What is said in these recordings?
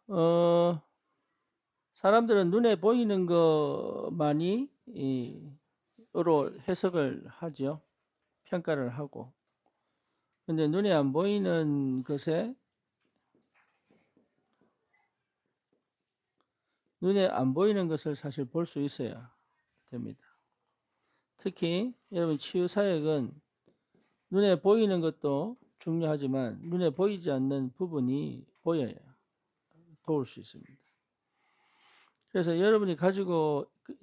어, 사람들은 눈에 보이는 것만이 으로 해석을 하죠. 평가를 하고. 근데 눈에 안 보이는 것에 눈에 안 보이는 것을 사실 볼 수 있어야 됩니다. 특히 여러분 치유 사역은 눈에 보이는 것도 중요하지만 눈에 보이지 않는 부분이 보여야 도울 수 있습니다. 그래서 여러분이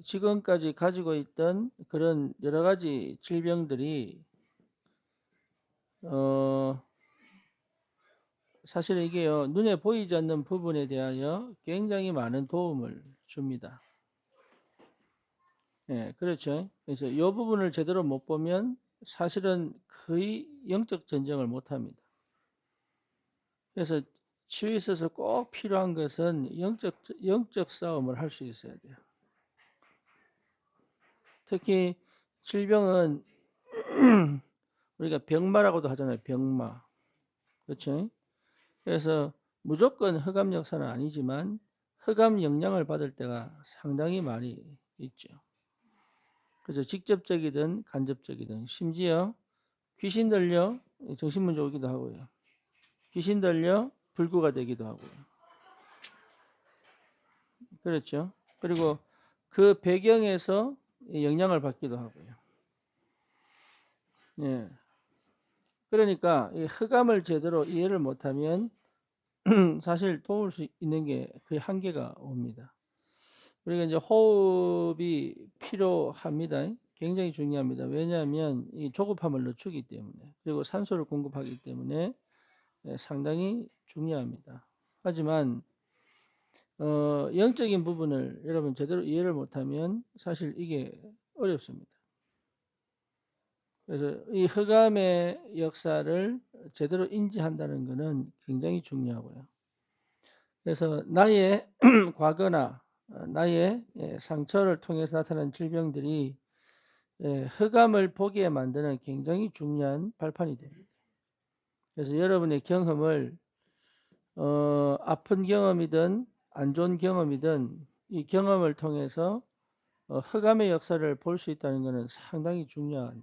지금까지 가지고 있던 그런 여러 가지 질병들이 어, 사실 이게요, 눈에 보이지 않는 부분에 대하여 굉장히 많은 도움을 줍니다. 예, 그렇죠. 그래서 이 부분을 제대로 못 보면 사실은 거의 영적 전쟁을 못 합니다. 그래서 치유에 있어서 꼭 필요한 것은 영적 싸움을 할 수 있어야 돼요. 특히 질병은 우리가 병마라고도 하잖아요. 병마. 그렇죠? 그래서 무조건 흑암 역사는 아니지만 흑암 영향을 받을 때가 상당히 많이 있죠. 그래서 직접적이든 간접적이든 심지어 귀신 들려 정신문제 오기도 하고요. 귀신 들려 불구가 되기도 하고요. 그렇죠. 그리고 그 배경에서 영향을 받기도 하고요. 예. 그러니까 이 흑암을 제대로 이해를 못하면 사실 도울 수 있는 게 거의 한계가 옵니다. 우리가 이제 호흡이 필요합니다. 굉장히 중요합니다. 왜냐하면 이 조급함을 늦추기 때문에 그리고 산소를 공급하기 때문에 상당히 중요합니다. 하지만 영적인 부분을 여러분 제대로 이해를 못하면 사실 이게 어렵습니다. 그래서 이 흑암의 역사를 제대로 인지한다는 것은 굉장히 중요하고요. 그래서 나의 과거나 나의 상처를 통해서 나타난 질병들이 흑암을 보게 만드는 굉장히 중요한 발판이 됩니다. 그래서 여러분의 경험을 아픈 경험이든 안 좋은 경험이든 이 경험을 통해서 흑암의 역사를 볼 수 있다는 것은 상당히 중요한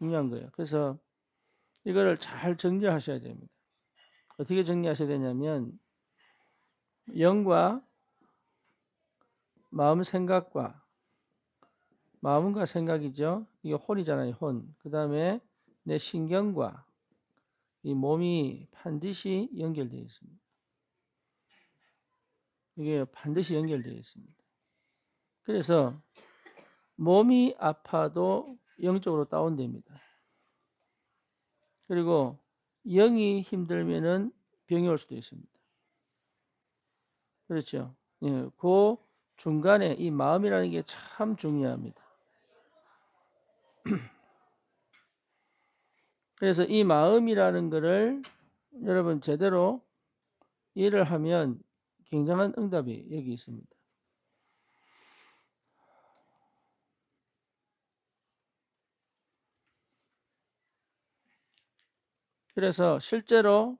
거예요. 그래서 이거를 잘 정리하셔야 됩니다. 어떻게 정리하셔야 되냐면 영과 마음 생각과 마음과 생각이죠. 이게 혼이잖아요. 혼. 그 다음에 내 신경과 이 몸이 반드시 연결되어 있습니다. 이게 반드시 연결되어 있습니다. 그래서 몸이 아파도 영적으로 다운됩니다. 그리고 영이 힘들면은 병이 올 수도 있습니다. 그렇죠. 예, 그 중간에 이 마음이라는 게 참 중요합니다. 그래서 이 마음이라는 것을 여러분 제대로 이해를 하면 굉장한 응답이 여기 있습니다. 그래서 실제로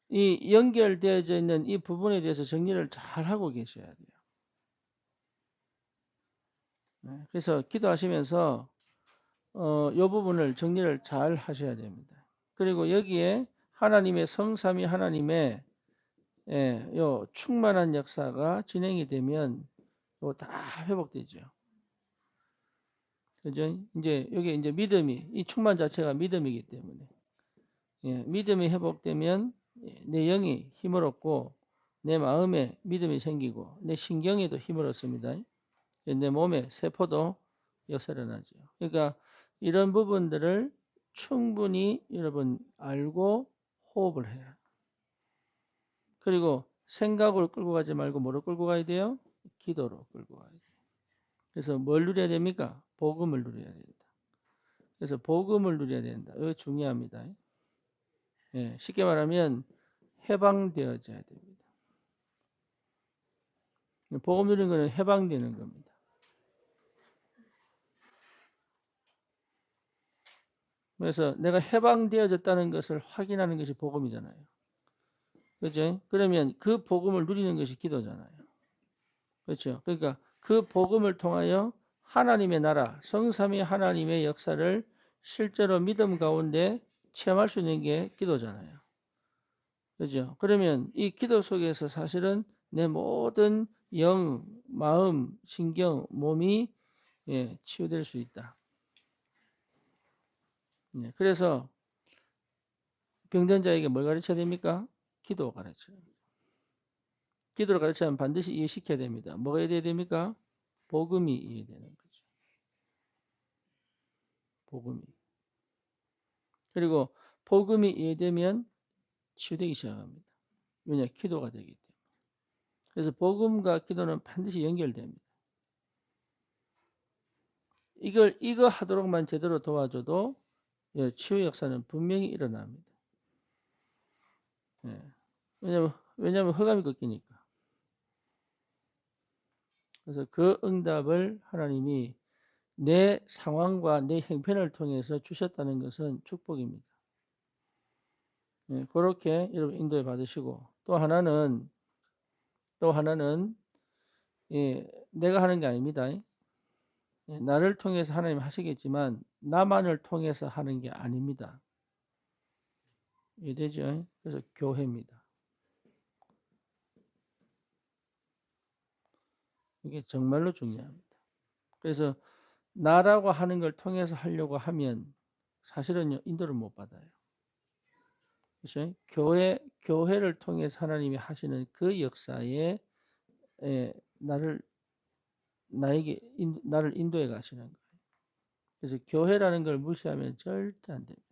이 연결되어져 있는 이 부분에 대해서 정리를 잘 하고 계셔야 돼요. 네, 그래서 기도하시면서 이 부분을 정리를 잘 하셔야 됩니다. 그리고 여기에 하나님의 성삼위 하나님의 요 충만한 역사가 진행이 되면 다 회복되죠. 그죠? 이제 여기 이제 믿음이 이 충만 자체가 믿음이기 때문에 믿음이 회복되면 내 영이 힘을 얻고 내 마음에 믿음이 생기고 내 신경에도 힘을 얻습니다. 내 몸의 세포도 역사를 나죠. 그러니까 이런 부분들을 충분히 여러분 알고 호흡을 해야. 그리고 생각으로 끌고 가지 말고 뭐로 끌고 가야 돼요? 기도로 끌고 가야 돼요. 그래서 뭘 누려야 됩니까? 복음을 누려야 된다. 그래서 복음을 누려야 된다. 이거 중요합니다. 예, 쉽게 말하면 해방되어져야 됩니다. 복음 누리는 것은 해방되는 겁니다. 그래서 내가 해방되어졌다는 것을 확인하는 것이 복음이잖아요. 그죠? 그러면 그 복음을 누리는 것이 기도잖아요. 그렇죠? 그러니까 그 복음을 통하여 하나님의 나라, 성삼위 하나님의 역사를 실제로 믿음 가운데 체험할 수 있는 게 기도잖아요. 그죠? 그러면 이 기도 속에서 사실은 내 모든 영, 마음, 신경, 몸이 치유될 수 있다. 그래서 병든 자에게 뭘 가르쳐야 됩니까? 기도 가르쳐요. 기도를 가르치면 반드시 이해시켜야 됩니다. 뭐가 이해돼야 됩니까? 복음이 이해되는 거죠. 복음이. 그리고 복음이 이해되면 치유되기 시작합니다. 왜냐? 기도가 되기 때문에. 그래서 복음과 기도는 반드시 연결됩니다. 이거 하도록만 제대로 도와줘도 치유 역사는 분명히 일어납니다. 왜냐면 허감이 꺾이니까. 그래서 그 응답을 하나님이 내 상황과 내 형편을 통해서 주셨다는 것은 축복입니다. 그렇게 여러분 인도해 받으시고 또 하나는 내가 하는 게 아닙니다. 나를 통해서 하나님 하시겠지만 나만을 통해서 하는 게 아닙니다. 이해되죠? 그래서 교회입니다. 이게 정말로 중요합니다. 그래서 나라고 하는 걸 통해서 하려고 하면 사실은 인도를 못 받아요. 그렇죠? 교회를 통해서 하나님이 하시는 그 역사에 나를 나를 인도해 가시는 거예요. 그래서 교회라는 걸 무시하면 절대 안 됩니다.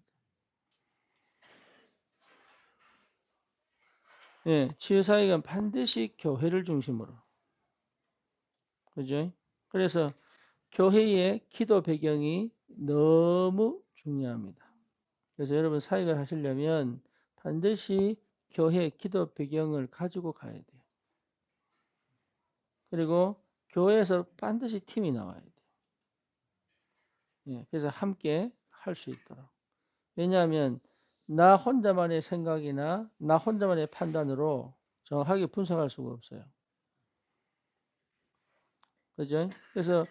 치유사역은 반드시 교회를 중심으로. 그죠? 그래서 교회의 기도 배경이 너무 중요합니다. 그래서 여러분 사역을 하시려면 반드시 교회 기도 배경을 가지고 가야 돼요. 그리고 교회에서 반드시 팀이 나와야 돼요. 그래서 함께 할 수 있도록. 왜냐하면 나 혼자만의 생각이나 나 혼자만의 판단으로 정확하게 분석할 수가 없어요. 그죠? 그래서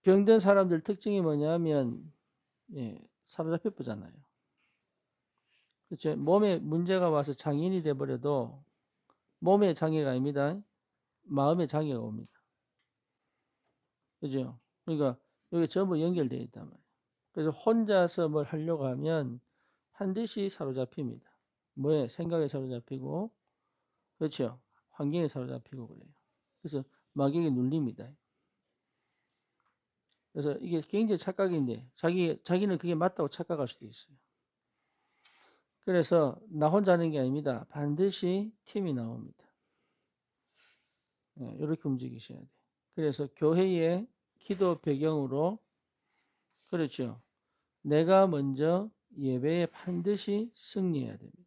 병든 사람들 특징이 뭐냐면 사로잡혀 보잖아요. 그렇죠? 몸에 문제가 와서 장애인이 돼버려도 몸의 장애가 아닙니다. 마음의 장애가 옵니다. 그죠? 그러니까 여기 전부 연결되어 있단 말이에요. 그래서 혼자서 뭘 하려고 하면 반드시 사로잡힙니다. 뭐에? 생각에 사로잡히고, 그렇죠? 환경에 사로잡히고 그래요. 그래서 마귀에게 눌립니다. 그래서 이게 굉장히 착각인데 자기는 그게 맞다고 착각할 수도 있어요. 그래서 나 혼자 하는 게 아닙니다. 반드시 팀이 나옵니다. 이렇게 움직이셔야 돼요. 그래서 교회의 기도 배경으로 그렇죠. 내가 먼저 예배에 반드시 승리해야 됩니다.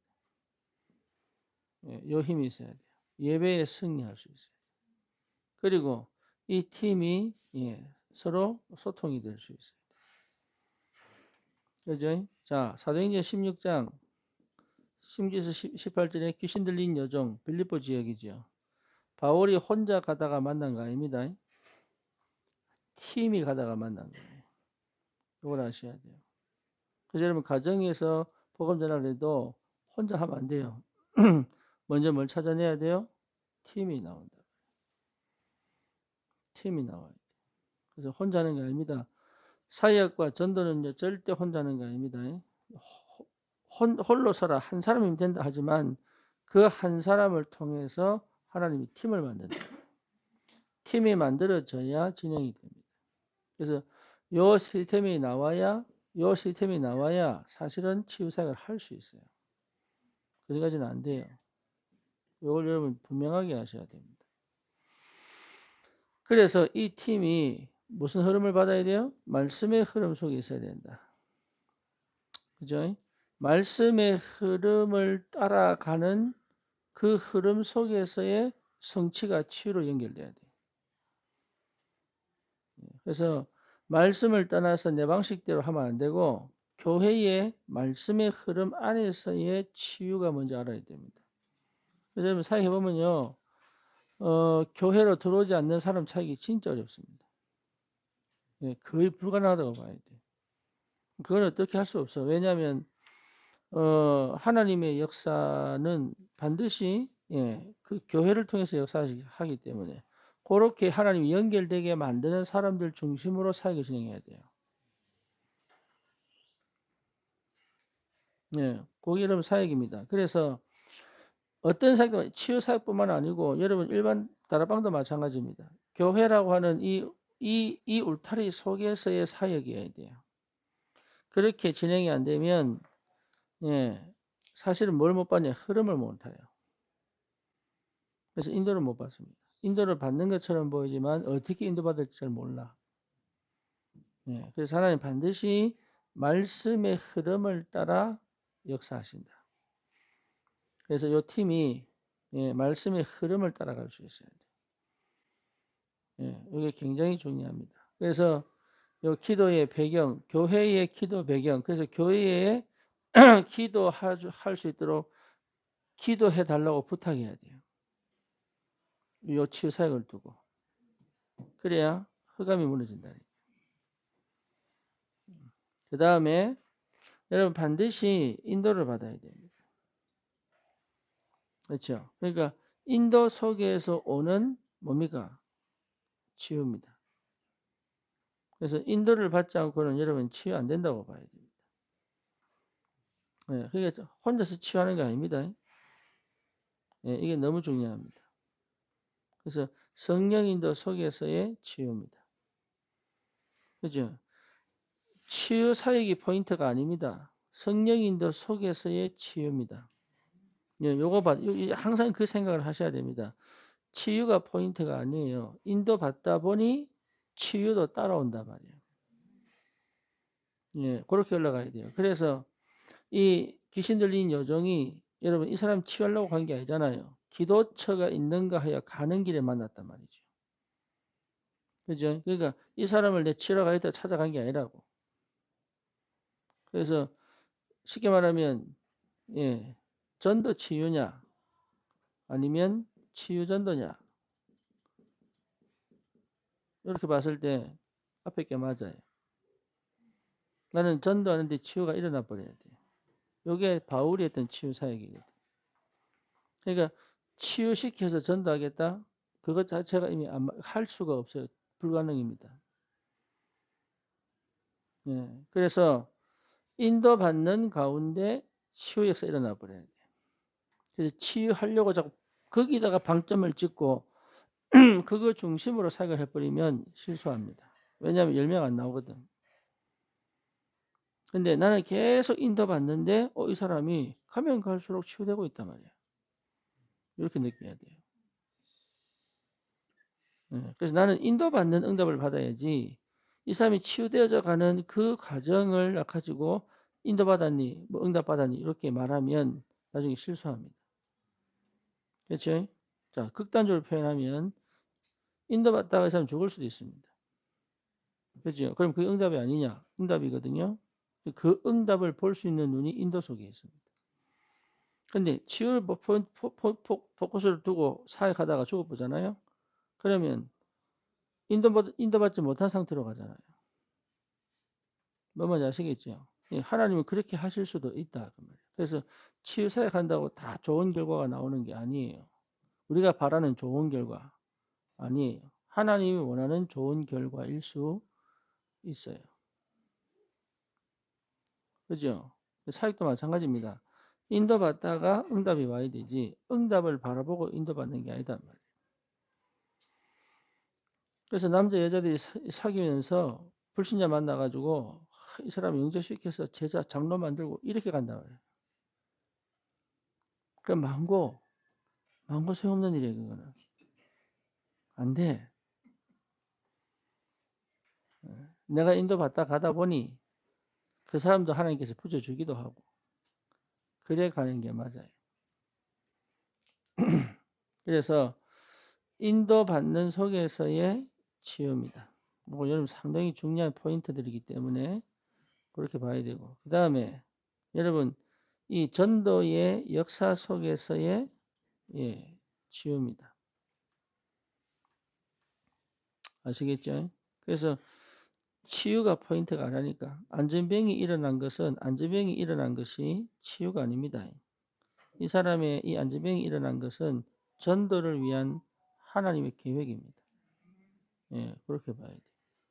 요 힘이 있어야 돼요. 예배에 승리할 수 있어요. 그리고 이 팀이 서로 소통이 될 수 있어요. 그죠? 자, 사도행전 16장 10에서 18절에 귀신 들린 여종 빌립보 지역이죠. 바울이 혼자 가다가 만난 거 아닙니다. 팀이 가다가 만난 거예요. 이걸 아셔야 돼요. 그래서 여러분 가정에서 복음 전하를 해도 혼자 하면 안 돼요. 먼저 뭘 찾아내야 돼요? 팀이 나온다. 팀이 나와야 돼요. 그래서 혼자 하는 게 아닙니다. 사역과 전도는요 절대 혼자 하는 게 아닙니다. 홀로 서라 한 사람이면 된다 하지만 그 한 사람을 통해서 하나님이 팀을 만든다. 팀이 만들어져야 진행이 됩니다. 그래서 요 시스템이 나와야 사실은 치유사역을 할 수 있어요. 그전까지는 안 돼요. 이걸 여러분 분명하게 하셔야 됩니다. 그래서 이 팀이 무슨 흐름을 받아야 돼요? 말씀의 흐름 속에 있어야 된다. 그죠? 말씀의 흐름을 따라가는 그 흐름 속에서의 성취가 치유로 연결돼야 돼요. 그래서 말씀을 떠나서 내 방식대로 하면 안 되고 교회의 말씀의 흐름 안에서의 치유가 먼저 알아야 됩니다. 그래서 여러분 사역해보면요. 교회로 들어오지 않는 사람 찾기 진짜 어렵습니다. 예, 거의 불가능하다고 봐야 돼요. 그건 어떻게 할 수 없어. 왜냐하면 하나님의 역사는 반드시 그 교회를 통해서 역사하기 때문에 그렇게 하나님이 연결되게 만드는 사람들 중심으로 사역을 진행해야 돼요. 예, 그게 여러분 사역입니다. 그래서 어떤 사역도 치유 사역뿐만 아니고 여러분 일반 다락방도 마찬가지입니다. 교회라고 하는 이 울타리 속에서의 사역이어야 돼요. 그렇게 진행이 안 되면 사실은 뭘 못 받냐? 흐름을 못 타요. 그래서 인도를 못 받습니다. 인도를 받는 것처럼 보이지만 어떻게 인도받을지 잘 몰라. 그래서 하나님 반드시 말씀의 흐름을 따라 역사하신다. 그래서 이 팀이 말씀의 흐름을 따라갈 수 있어야 돼요. 이게 굉장히 중요합니다. 그래서 이 기도의 배경, 교회의 기도 배경, 그래서 교회에 기도할 수 있도록 기도해 달라고 부탁해야 돼요. 요 치유 사역을 두고. 그래야 흑암이 무너진다. 그 다음에 여러분 반드시 인도를 받아야 됩니다. 그렇죠? 그러니까 인도 속에서 오는 뭡니까? 치유입니다. 그래서 인도를 받지 않고는 여러분 치유 안 된다고 봐야 됩니다. 그러니까 혼자서 치유하는 게 아닙니다. 이게 너무 중요합니다. 그래서 성령 인도 속에서의 치유입니다. 그죠? 치유 사역이 포인트가 아닙니다. 성령 인도 속에서의 치유입니다. 요거 항상 그 생각을 하셔야 됩니다. 치유가 포인트가 아니에요. 인도 받다 보니 치유도 따라온단 말이에요. 그렇게 올라가야 돼요. 그래서 이 귀신 들린 여종이 여러분 이 사람 치유하려고 간 게 아니잖아요. 기도처가 있는가 하여 가는 길에 만났단 말이죠. 그죠? 그러니까 이 사람을 내 치유하러 가겠다 찾아간 게 아니라고. 그래서 쉽게 말하면 전도 치유냐 아니면 치유 전도냐 이렇게 봤을 때 앞에 게 맞아요. 나는 전도하는데 치유가 일어나 버려야 돼. 이게 바울이 했던 치유 사역이거든. 그러니까 치유시켜서 전도하겠다? 그것 자체가 이미 할 수가 없어요. 불가능입니다. 그래서 인도받는 가운데 치유 역사 일어나 버려야 돼. 그래서 치유하려고 자꾸 거기다가 방점을 찍고 그거 중심으로 사역을 해버리면 실수합니다. 왜냐하면 열매가 안 나오거든. 근데 나는 계속 인도받는데 이 사람이 가면 갈수록 치유되고 있단 말이야. 이렇게 느껴야 돼요. 그래서 나는 인도받는 응답을 받아야지 이 사람이 치유되어져 가는 그 과정을 가지고 인도받았니, 뭐 응답받았니 이렇게 말하면 나중에 실수합니다. 그렇죠? 자, 극단적으로 표현하면 인도받다가 이 사람 죽을 수도 있습니다. 그렇죠? 그럼 그게 응답이 아니냐? 응답이거든요. 그 응답을 볼 수 있는 눈이 인도 속에 있습니다. 근데 치유를 포커스를 두고 사역하다가 죽어보잖아요. 그러면 인도받지 못한 상태로 가잖아요. 뭔 말인지 아시겠죠? 하나님은 그렇게 하실 수도 있다. 그 말이에요. 그래서 치유 사역한다고 다 좋은 결과가 나오는 게 아니에요. 우리가 바라는 좋은 결과 아니에요. 하나님이 원하는 좋은 결과일 수 있어요. 그죠? 사역도 마찬가지입니다. 인도받다가 응답이 와야 되지 응답을 바라보고 인도받는 게 아니다 말이에요. 그래서 남자 여자들이 사귀면서 불신자 만나가지고 이 사람 영접시켜서 제자 장로 만들고 이렇게 간다 말이에요. 그럼 망고 소용없는 일이에요. 그거는 안 돼. 내가 인도받다 가다 보니 그 사람도 하나님께서 붙여주기도 하고 그래 가는 게 맞아요. 그래서 인도받는 속에서의 치유입니다. 뭐 여러분 상당히 중요한 포인트들이기 때문에 그렇게 봐야 되고. 그 다음에 여러분 이 전도의 역사 속에서의 치유입니다. 아시겠죠? 그래서 치유가 포인트가 아니니까 안전병이 일어난 것이 치유가 아닙니다. 이 사람의 이 안전병이 일어난 것은 전도를 위한 하나님의 계획입니다. 그렇게 봐야 돼요.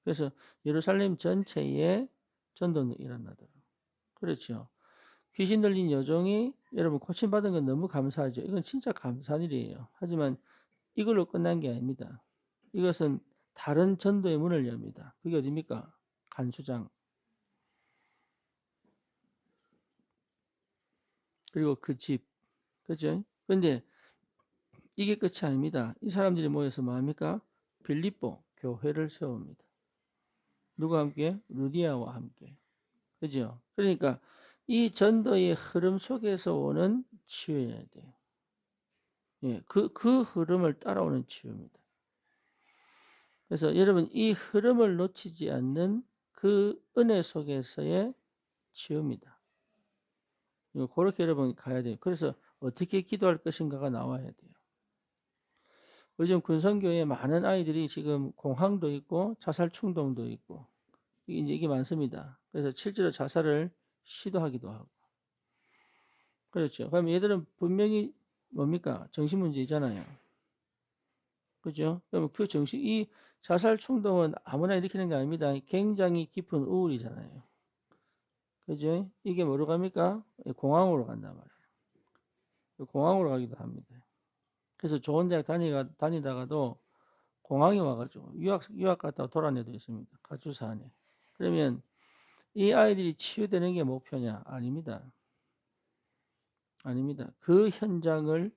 그래서 예루살렘 전체에 전도는 일어나도록. 그렇죠. 귀신 들린 여종이 여러분 고침받은 건 너무 감사하죠. 이건 진짜 감사한 일이에요. 하지만 이걸로 끝난 게 아닙니다. 이것은 다른 전도의 문을 엽니다. 그게 어디입니까? 간수장. 그리고 그 집. 그죠? 근데 이게 끝이 아닙니다. 이 사람들이 모여서 뭐 합니까? 빌립보 교회를 세웁니다. 누가 함께? 루디아와 함께. 그죠? 그러니까 이 전도의 흐름 속에서 오는 치유여야 돼요. 그 흐름을 따라오는 치유입니다. 그래서 여러분 이 흐름을 놓치지 않는 그 은혜 속에서의 치유입니다. 그렇게 여러분 가야 돼요. 그래서 어떻게 기도할 것인가가 나와야 돼요. 요즘 군성교회에 많은 아이들이 지금 공황도 있고 자살 충동도 있고 이게 많습니다. 그래서 실제로 자살을 시도하기도 하고. 그렇죠. 그럼 얘들은 분명히 뭡니까? 정신 문제잖아요. 그죠? 그럼 이 자살 충동은 아무나 일으키는 게 아닙니다. 굉장히 깊은 우울이잖아요. 그죠? 이게 뭐로 갑니까? 공황으로 간단 말이에요. 공황으로 가기도 합니다. 그래서 좋은 대학 다니다가도 공황이 와가지고 유학 갔다가 돌아내도 있습니다. 가주사 안에. 그러면 이 아이들이 치유되는 게 목표냐? 아닙니다. 아닙니다. 그 현장을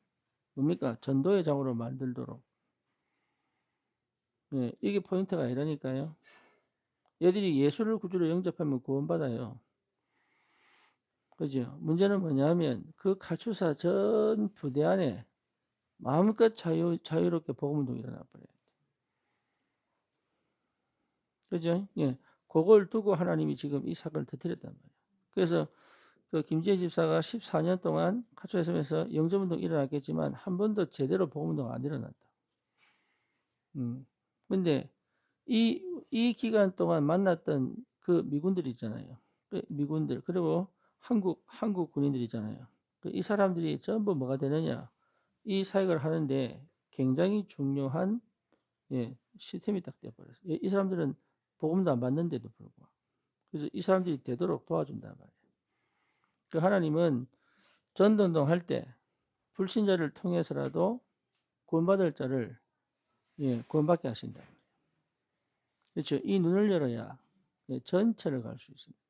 뭡니까? 전도의 장으로 만들도록. 이게 포인트가 이러니까요. 얘들이 예수를 구주로 영접하면 구원받아요. 그죠? 문제는 뭐냐면 그 가추사 전 부대 안에 마음껏 자유롭게 복음운동이 일어나 버려요. 그죠? 그걸 두고 하나님이 지금 이 사건을 터뜨렸단 말이에요. 그래서 그 김지혜 집사가 14년 동안 가추에서 영접운동이 일어났겠지만 한 번도 제대로 복음운동이 안 일어났다. 근데 이 기간 동안 만났던 그 미군들 있잖아요. 그 미군들 그리고 한국 군인들 있잖아요. 이 사람들이 전부 뭐가 되느냐? 이 사역을 하는데 굉장히 중요한 시스템이 딱 되어버렸어요. 이 사람들은 복음도 안 받는데도 불구하고 그래서 이 사람들이 되도록 도와준단 말이에요. 그 하나님은 전도운동 할 때 불신자를 통해서라도 구원받을 자를 구원받게 하신다. 그렇죠. 이 눈을 열어야 전체를 갈 수 있습니다.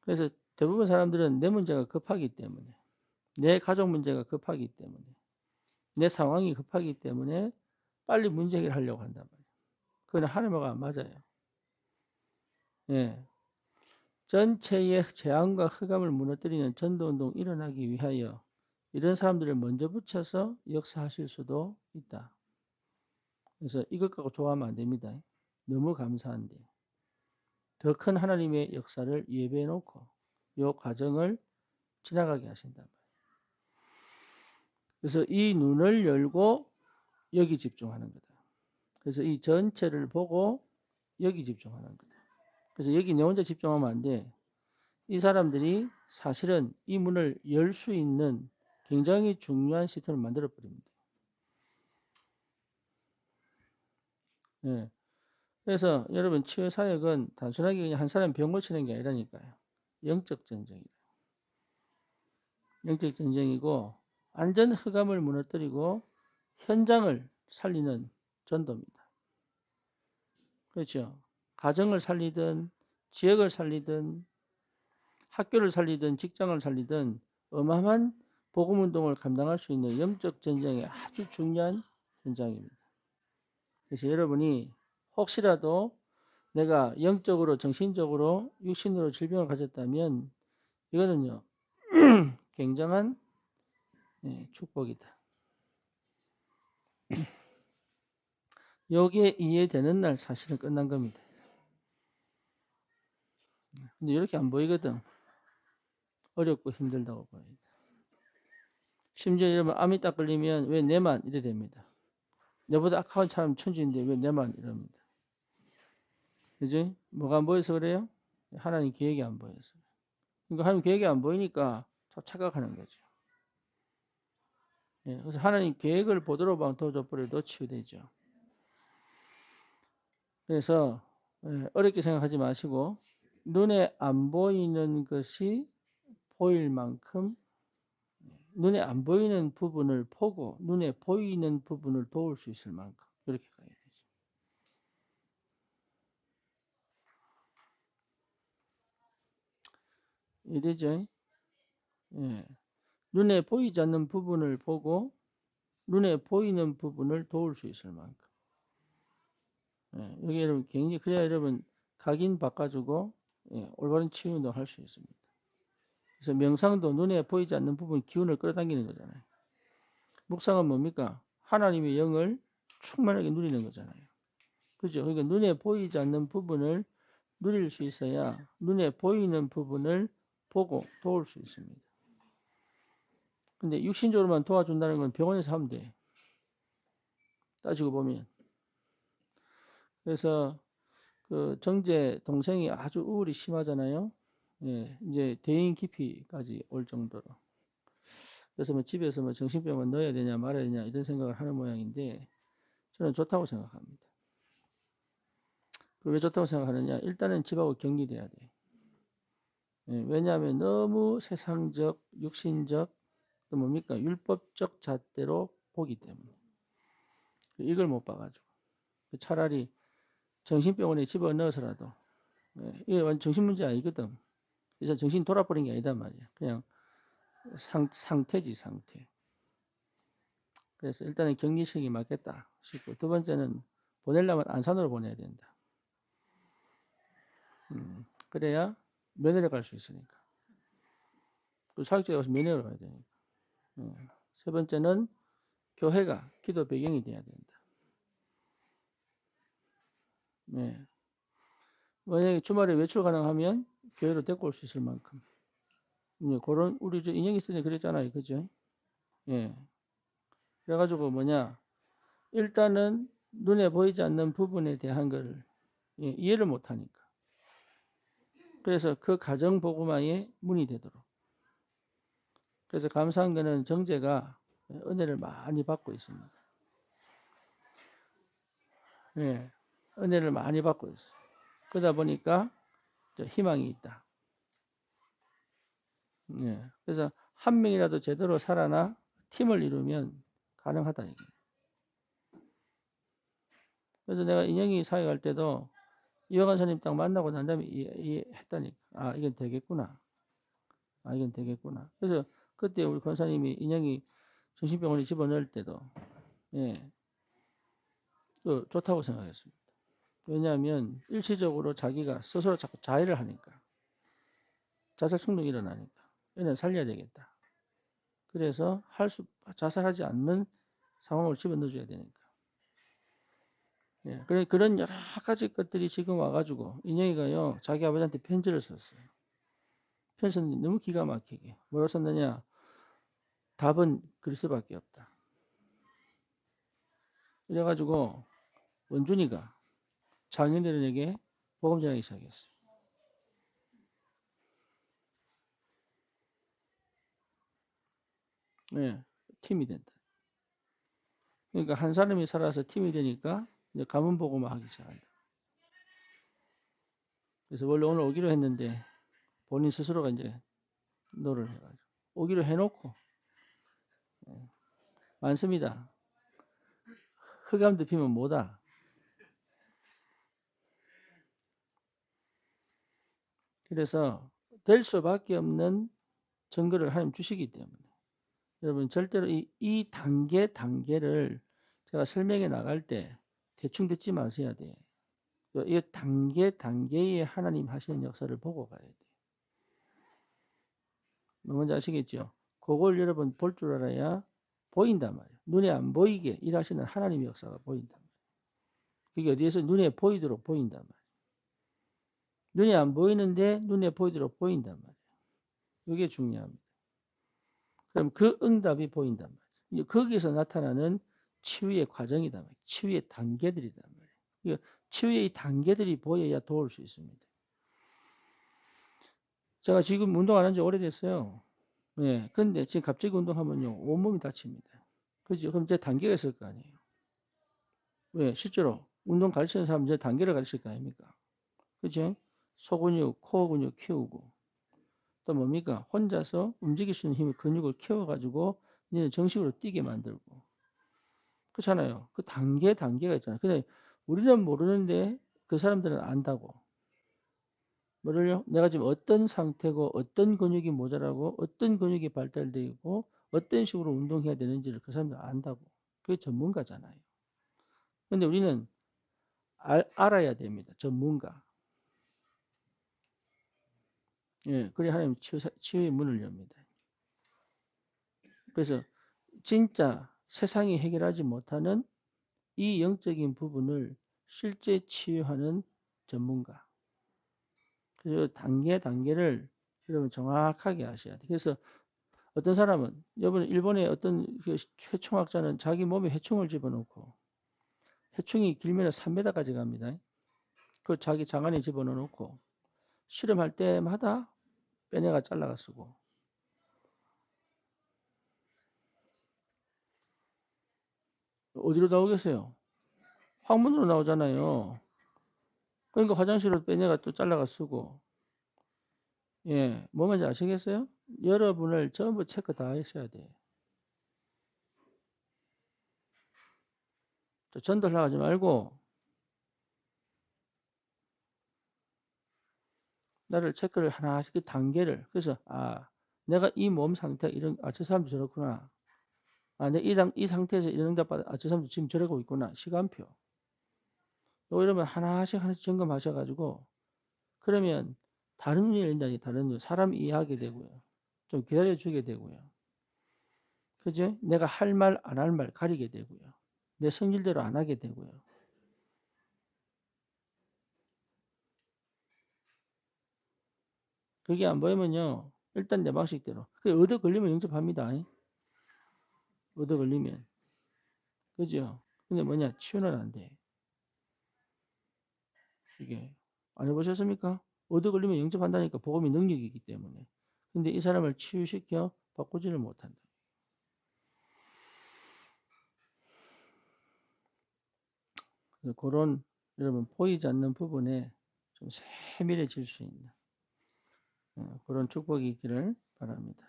그래서 대부분 사람들은 내 문제가 급하기 때문에 내 가족 문제가 급하기 때문에 내 상황이 급하기 때문에 빨리 문제 해결하려고 한단 말이에요. 그건 하나님과 안 맞아요. 전체의 재앙과 흑암을 무너뜨리는 전도운동 일어나기 위하여 이런 사람들을 먼저 붙여서 역사하실 수도 있다. 그래서 이것 갖고 좋아하면 안 됩니다. 너무 감사한데 더 큰 하나님의 역사를 예배해 놓고 이 과정을 지나가게 하신단 말이에요. 그래서 이 눈을 열고 여기 집중하는 거다. 그래서 이 전체를 보고 여기 집중하는 거다. 그래서 여기 내 혼자 집중하면 안 돼. 이 사람들이 사실은 이 문을 열 수 있는 굉장히 중요한 시스템을 만들어 버립니다. 그래서 여러분 치유 사역은 단순하게 그냥 한 사람 병 고치는 게 아니라니까요. 영적 전쟁이에요. 영적 전쟁이고 완전 흑암을 무너뜨리고 현장을 살리는 전도입니다. 그렇죠. 가정을 살리든 지역을 살리든 학교를 살리든 직장을 살리든 어마어마한 복음운동을 감당할 수 있는 영적 전쟁의 아주 중요한 현장입니다. 그래서 여러분이 혹시라도 내가 영적으로 정신적으로 육신으로 질병을 가졌다면 이거는요 굉장한 축복이다. 요게 이해되는 날 사실은 끝난 겁니다. 근데 이렇게 안 보이거든. 어렵고 힘들다고 보여요. 심지어 이러면 암이 딱 걸리면 왜 내만 이래 됩니다. 내보다 악한 사람 천지인데 왜 내만 이럽니다. 그지? 뭐가 안 보여서 그래요? 하나님 계획이 안 보여서. 그러니까 하나님 계획이 안 보이니까 착각하는 거죠. 예, 그래서 하나님 계획을 보도록 방토조포를 치유되죠. 그래서 어렵게 생각하지 마시고 눈에 안 보이는 것이 보일 만큼 눈에 안 보이는 부분을 보고 눈에 보이는 부분을 도울 수 있을 만큼 그렇게 가야 되죠. 이래죠. 예. 눈에 보이지 않는 부분을 보고 눈에 보이는 부분을 도울 수 있을 만큼. 예. 여기 여러분 굉장히 그래야 여러분 각인 바꿔주고 올바른 치유 운동을 할 수 있습니다. 그래서 명상도 눈에 보이지 않는 부분 기운을 끌어당기는 거잖아요. 묵상은 뭡니까? 하나님의 영을 충만하게 누리는 거잖아요. 그죠? 그러니까 눈에 보이지 않는 부분을 누릴 수 있어야 눈에 보이는 부분을 보고 도울 수 있습니다. 근데 육신적으로만 도와준다는 건 병원에서 하면 돼. 따지고 보면. 그래서 그 정제 동생이 아주 우울이 심하잖아요. 예, 이제 대인 기피까지 올 정도로. 그래서 뭐 집에서 뭐 정신병원 넣어야 되냐 말아야 되냐 이런 생각을 하는 모양인데 저는 좋다고 생각합니다. 왜 좋다고 생각하느냐? 일단은 집하고 격리돼야 돼. 예, 왜냐하면 너무 세상적, 육신적, 또 뭡니까? 율법적 잣대로 보기 때문에. 이걸 못 봐가지고. 차라리 정신병원에 집어넣어서라도, 이게 완전 정신 문제 아니거든. 그래서 정신 돌아버린 게 아니다 말이야. 그냥 상태지, 상태. 그래서 일단은 격리식이 맞겠다 싶고, 두 번째는 보내려면 안산으로 보내야 된다. 그래야 면회를 갈 수 있으니까. 그 사육지에 가서 면회를 가야 되니까. 세 번째는 교회가 기도 배경이 돼야 된다. 네. 만약에 주말에 외출 가능하면 교회로 데리고 올 수 있을 만큼. 그런, 우리 저 인형이 쓰니 그랬잖아요. 그죠? 예. 그래가지고 뭐냐. 일단은 눈에 보이지 않는 부분에 대한 걸 이해를 못 하니까. 그래서 그 가정 보고마에 문이 되도록. 그래서 감사한 거는 정제가 은혜를 많이 받고 있습니다. 예. 은혜를 많이 받고 있어요. 그러다 보니까 희망이 있다. 예. 그래서 한 명이라도 제대로 살아나 팀을 이루면 가능하다 이게. 그래서 내가 인영이 사회 갈 때도 이호 간사님 딱 만나고 난 다음에 이해했다니까. 아 이건 되겠구나. 아 이건 되겠구나. 그래서 그때 우리 권사님이 인영이 정신병원에 집어넣을 때도 또 좋다고 생각했습니다. 왜냐하면 일시적으로 자기가 스스로 자꾸 자해를 하니까 자살 충동이 일어나니까 얘는 살려야 되겠다. 그래서 자살하지 않는 상황을 집어넣어줘야 되니까. 그런 여러 가지 것들이 지금 와가지고 인영이가요 자기 아버지한테 편지를 썼어요. 편지 썼는데 너무 기가 막히게 뭐라고 썼느냐? 답은 그리스밖에 없다. 이래가지고 원준이가 장인들에게 복음 전하기 시작했어요. 팀이 된다. 그러니까 한 사람이 살아서 팀이 되니까 이제 가문 보고만 하기 시작한다. 그래서 원래 오늘 오기로 했는데 본인 스스로가 이제 노를 해가지고 오기로 해놓고 많습니다. 흑암도 피면 뭐다. 그래서 될 수밖에 없는 증거를 하나님 주시기 때문에 여러분 절대로 이 단계를 제가 설명해 나갈 때 대충 듣지 마셔야 돼. 이 단계에 하나님 하시는 역사를 보고 가야 돼. 뭔지 아시겠죠? 그걸 여러분 볼 줄 알아야 보인단 말이에요. 눈에 안 보이게 일하시는 하나님의 역사가 보인단 말이에요. 그게 어디에서 눈에 보이도록 보인단 말이에요. 눈에 안 보이는데 눈에 보이도록 보인단 말이에요. 이게 중요합니다. 그럼 그 응답이 보인단 말이에요. 거기서 나타나는 치유의 과정이다 말이에요. 치유의 단계들이다 말이에요. 치유의 단계들이 보여야 도울 수 있습니다. 제가 지금 운동 안 한 지 오래됐어요. 예. 근데 지금 갑자기 운동하면요. 온몸이 다칩니다. 그죠? 그럼 이제 단계가 있을 거 아니에요. 왜? 실제로 운동 가르치는 사람은 이제 단계를 가르칠 거 아닙니까? 그죠? 소근육, 코어 근육 키우고 또 뭡니까? 혼자서 움직일 수 있는 힘을 근육을 키워가지고 이제 정식으로 뛰게 만들고 그렇잖아요. 그 단계가 있잖아요. 근데 우리는 모르는데 그 사람들은 안다고. 뭐를요? 내가 지금 어떤 상태고 어떤 근육이 모자라고 어떤 근육이 발달되어 있고 어떤 식으로 운동해야 되는지를 그 사람들은 안다고. 그게 전문가잖아요. 근데 우리는 알아야 됩니다. 전문가. 예, 그래 하나님 치유의 문을 엽니다. 그래서 진짜 세상이 해결하지 못하는 이 영적인 부분을 실제 치유하는 전문가. 그래서 단계를 여러분 정확하게 아셔야 돼요. 그래서 어떤 사람은 여러분 일본의 어떤 해충학자는 자기 몸에 해충을 집어넣고 해충이 길면 3m까지 갑니다. 그 자기 장안에 집어넣고 실험할 때마다 빼내가 잘라가 쓰고 어디로 나오겠어요? 항문으로 나오잖아요. 그러니까 화장실로 빼내가 또 잘라가 쓰고 예, 뭐 뭔지 아시겠어요? 여러분을 전부 체크 다 했어야 돼. 또 전달하지 말고 나를 체크를 하나씩 그 단계를 그래서 내가 이 몸 상태 이런 저 사람도 저렇구나. 내가 이 상태에서 이런 응답 받아 저 사람도 지금 저러고 있구나. 시간표. 이러면 하나씩 점검하셔가지고 그러면 다른 눈이 열린다니 다른 눈 사람 이해하게 되고요. 좀 기다려주게 되고요. 그죠? 내가 할 말 안 할 말 가리게 되고요. 내 성질대로 안 하게 되고요. 그게 안 보이면요. 일단 내 방식대로. 얻어 걸리면 영접합니다. 얻어 걸리면. 그죠? 근데 뭐냐? 치유는 안 돼. 이게. 안 해보셨습니까? 얻어 걸리면 영접한다니까 복음이 능력이기 때문에. 근데 이 사람을 치유시켜 바꾸지를 못한다. 그래서 그런 여러분 보이지 않는 부분에 좀 세밀해질 수 있는 그런 축복이 있기를 바랍니다.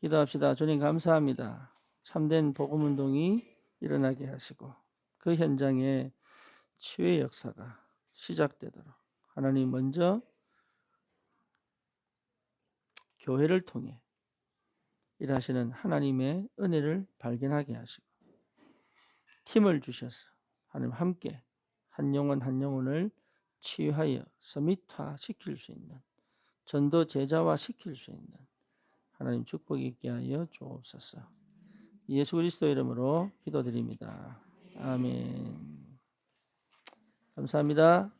기도합시다. 주님 감사합니다. 참된 복음운동이 일어나게 하시고 그 현장에 치유의 역사가 시작되도록 하나님 먼저 교회를 통해 일하시는 하나님의 은혜를 발견하게 하시고 힘을 주셔서 하나님 함께 한 영혼 한 영혼을 치유하여 서밋화 시킬 수 있는 전도 제자화 시킬 수 있는 하나님 축복이 있게 하여 주옵소서. 예수 그리스도 이름으로 기도드립니다. 아멘. 감사합니다.